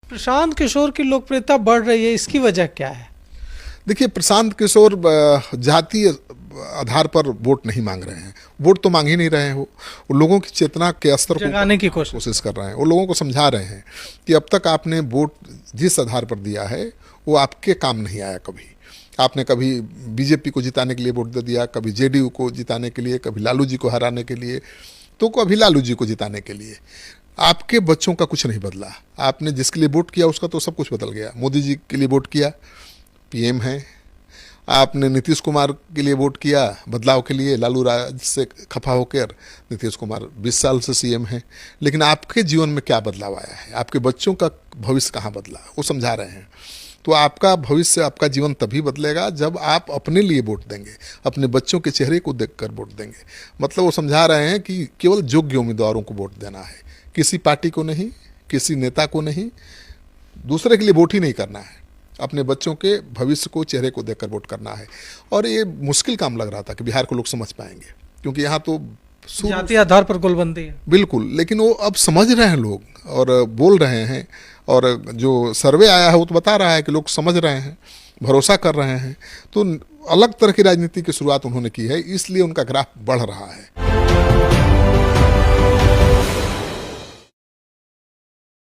प्रशांत किशोर की लोकप्रियता बढ़ रही है, इसकी वजह क्या है? देखिए, प्रशांत किशोर जातीय आधार पर वोट नहीं मांग रहे हैं, वोट तो मांग ही नहीं रहे हो, वो लोगों की चेतना के स्तर को जगाने की कोशिश कर रहे हैं। वो लोगों को समझा रहे हैं कि अब तक आपने वोट जिस आधार पर दिया है वो आपके काम नहीं आया। कभी आपने कभी बीजेपी को जिताने के लिए वोट दे दिया, कभी जेडीयू को जिताने के लिए, कभी लालू जी को हराने के लिए, तो कभी लालू जी को जिताने के लिए। आपके बच्चों का कुछ नहीं बदला। आपने जिसके लिए वोट किया उसका तो सब कुछ बदल गया। मोदी जी के लिए वोट किया, पीएम हैं। आपने नीतीश कुमार के लिए वोट किया बदलाव के लिए, लालू राज से खफा होकर नीतीश कुमार 20 साल से सीएम हैं। लेकिन आपके जीवन में क्या बदलाव आया है? आपके बच्चों का भविष्य कहाँ बदला? वो समझा रहे हैं। तो आपका भविष्य, आपका जीवन तभी बदलेगा जब आप अपने लिए वोट देंगे, अपने बच्चों के चेहरे को देखकर वोट देंगे। मतलब वो समझा रहे हैं कि केवल योग्य उम्मीदवारों को वोट देना है, किसी पार्टी को नहीं, किसी नेता को नहीं, दूसरे के लिए वोट ही नहीं करना है। अपने बच्चों के भविष्य को, चेहरे को देखकर वोट करना है। और ये मुश्किल काम लग रहा था कि बिहार को लोग समझ पाएंगे, क्योंकि यहाँ तो जातीय आधार पर गोलबंदी है। बिल्कुल, लेकिन वो अब समझ रहे हैं लोग और बोल रहे हैं। और जो सर्वे आया है वो तो बता रहा है कि लोग समझ रहे हैं, भरोसा कर रहे हैं। तो अलग तरह की राजनीति की शुरुआत उन्होंने की है, इसलिए उनका ग्राफ बढ़ रहा है।